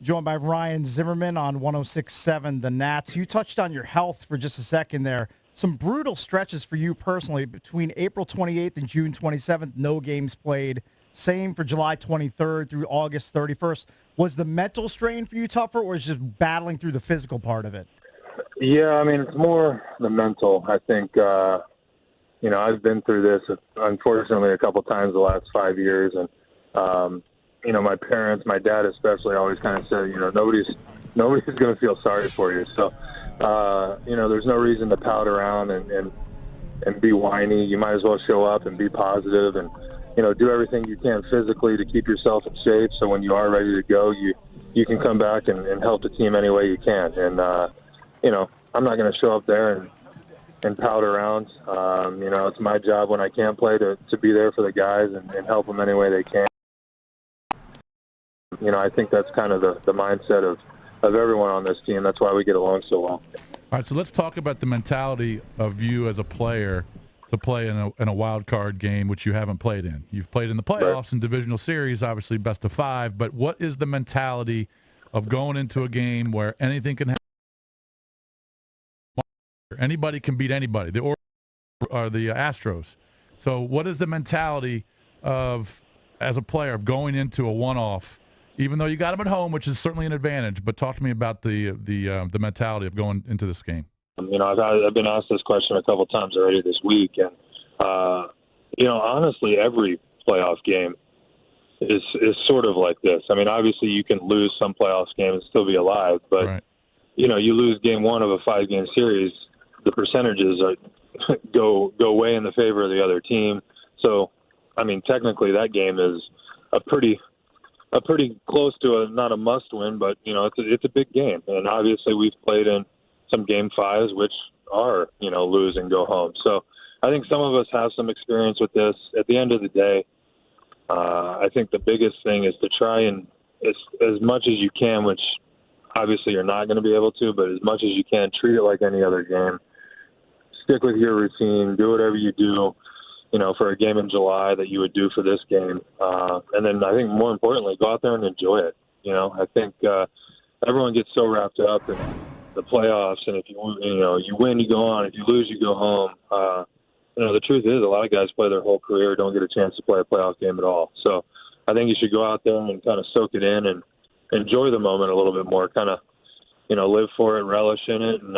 Joined by Ryan Zimmerman on 106.7 The Nats. You touched on your health for just a second there. Some brutal stretches for you personally between April 28th and June 27th, no games played. Same for July 23rd through August 31st. Was the mental strain for you tougher, or was just battling through the physical part of it? Yeah, I mean, it's more the mental. I think, I've been through this, unfortunately, a couple times the last 5 years. And, my parents, my dad especially, always kind of said, nobody's going to feel sorry for you. So, there's no reason to pout around and be whiny. You might as well show up and be positive and, do everything you can physically to keep yourself in shape. So when you are ready to go, you can come back and help the team any way you can. And, I'm not going to show up there and pout around. It's my job when I can't play to be there for the guys and help them any way they can. I think that's kind of the mindset of everyone on this team. That's why we get along so well. All right, so let's talk about the mentality of you as a player to play in a wild card game, which you haven't played in. You've played in the playoffs and divisional series, obviously best of 5, but what is the mentality of going into a game where anything can happen? Anybody can beat anybody, the Orioles or the Astros. So what is the mentality of, as a player, of going into a one-off, even though you got them at home, which is certainly an advantage, but talk to me about the mentality of going into this game. I've been asked this question a couple times already this week, and honestly, every playoff game is sort of like this. I mean, obviously, you can lose some playoff games and still be alive, but right. You lose game 1 of a 5-game series, the percentages go way in the favor of the other team. So, I mean, technically, that game is a pretty close to not a must-win, but it's a big game, and obviously, we've played in some game 5s, which are, lose and go home. So I think some of us have some experience with this. At the end of the day, I think the biggest thing is to try and, as much as you can, which obviously you're not going to be able to, but as much as you can, treat it like any other game. Stick with your routine. Do whatever you do, for a game in July that you would do for this game. And then I think more importantly, go out there and enjoy it. I think everyone gets so wrapped up in the playoffs, and if you win, you go on. If you lose, you go home. The truth is, a lot of guys play their whole career, don't get a chance to play a playoff game at all. So I think you should go out there and kind of soak it in and enjoy the moment a little bit more, kind of, live for it, relish in it, and,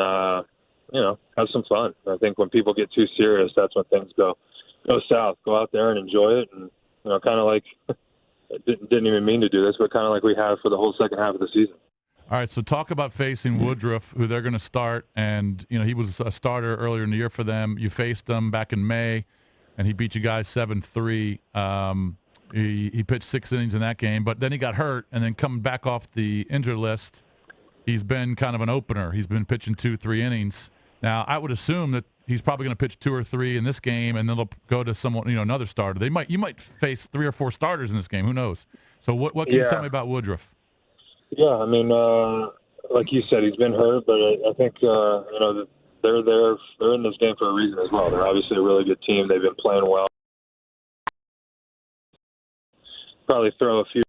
have some fun. I think when people get too serious, that's when things go south. Go out there and enjoy it, and, kind of like, didn't even mean to do this, but kind of like we have for the whole second half of the season. All right, so talk about facing Woodruff, who they're going to start, and he was a starter earlier in the year for them. You faced him back in May, and he beat you guys 7-3. He pitched 6 innings in that game, but then he got hurt, and then coming back off the injured list, he's been kind of an opener. He's been pitching 2-3 innings. Now, I would assume that he's probably going to pitch 2 or 3 in this game, and then they'll go to someone, another starter. You might face 3 or 4 starters in this game. Who knows? So what can you tell me about Woodruff? Yeah, I mean, like you said, he's been hurt, but I think, they're there. They're in this game for a reason as well. They're obviously a really good team. They've been playing well. Probably throw a few,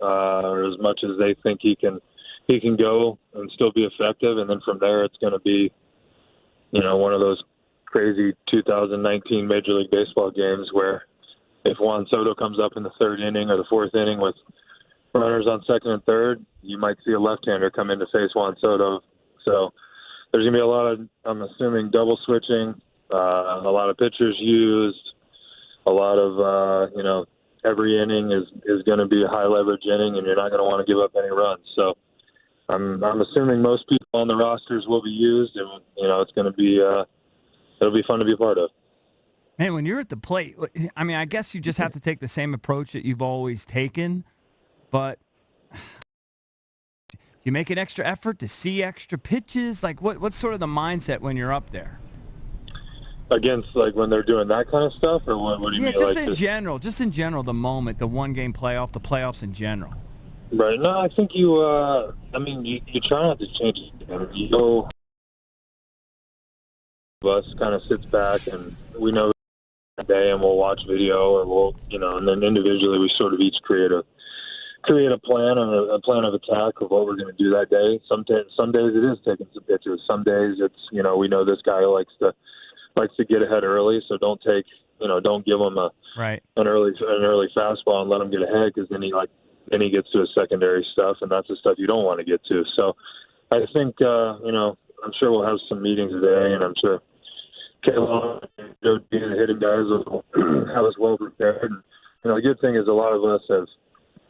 or as much as they think he can go and still be effective, and then from there it's going to be, one of those crazy 2019 Major League Baseball games where if Juan Soto comes up in the 3rd inning or the 4th inning with runners on 2nd and 3rd, you might see a left-hander come in to face Juan Soto. So there's going to be a lot of, I'm assuming, double switching, a lot of pitchers used, a lot of, every inning is going to be a high-leverage inning, and you're not going to want to give up any runs. So I'm assuming most people on the rosters will be used, and, it's going to be it'll be fun to be a part of. Man, when you're at the plate, I mean, I guess you just have to take the same approach that you've always taken, but you make an extra effort to see extra pitches? Like, what's sort of the mindset when you're up there? Against, like, when they're doing that kind of stuff, or what do you mean? Just in general, the moment, the one-game playoff, the playoffs in general. Right. No, I think you try not to change it. You go, us kind of sits back, and we know that day, and we'll watch video, or we'll, and then individually we sort of each create create a plan and a plan of attack of what we're going to do that day. Some days it is taking some pitches. Some days it's, we know this guy likes to get ahead early, so don't give him an early fastball and let him get ahead, because then he gets to his secondary stuff, and that's the stuff you don't want to get to. So I think I'm sure we'll have some meetings today, and I'm sure Kayla and Joe D, the hitting guys, will have us well prepared. And, the good thing is a lot of us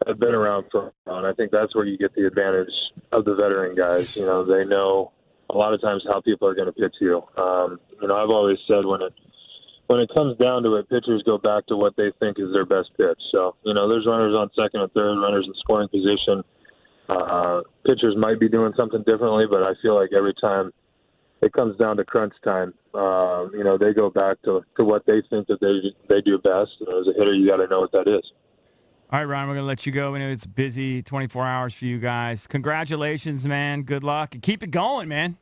have been around for a while, and I think that's where you get the advantage of the veteran guys. They know a lot of times how people are going to pitch you. I've always said when it comes down to it, pitchers go back to what they think is their best pitch. So, there's runners on second and third, runners in scoring position. Pitchers might be doing something differently, but I feel like every time it comes down to crunch time, they go back to what they think that they do best. As a hitter, you got to know what that is. All right, Ryan, we're going to let you go. We know it's busy, 24 hours for you guys. Congratulations, man. Good luck. And keep it going, man.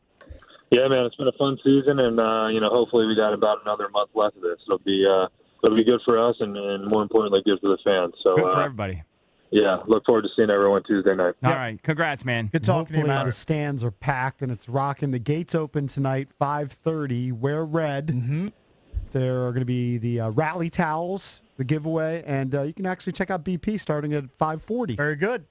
Yeah, man, it's been a fun season, and, hopefully we got about another month left of this. It'll be good for us and more importantly, good for the fans. So, good for everybody. Yeah, look forward to seeing everyone Tuesday night. All right, congrats, man. Good talking to you, Hopefully man. the stands are packed and it's rocking. The gates open tonight, 5:30. Wear red. Mm-hmm. There are going to be the rally towels, the giveaway, and you can actually check out BP starting at 5:40. Very good.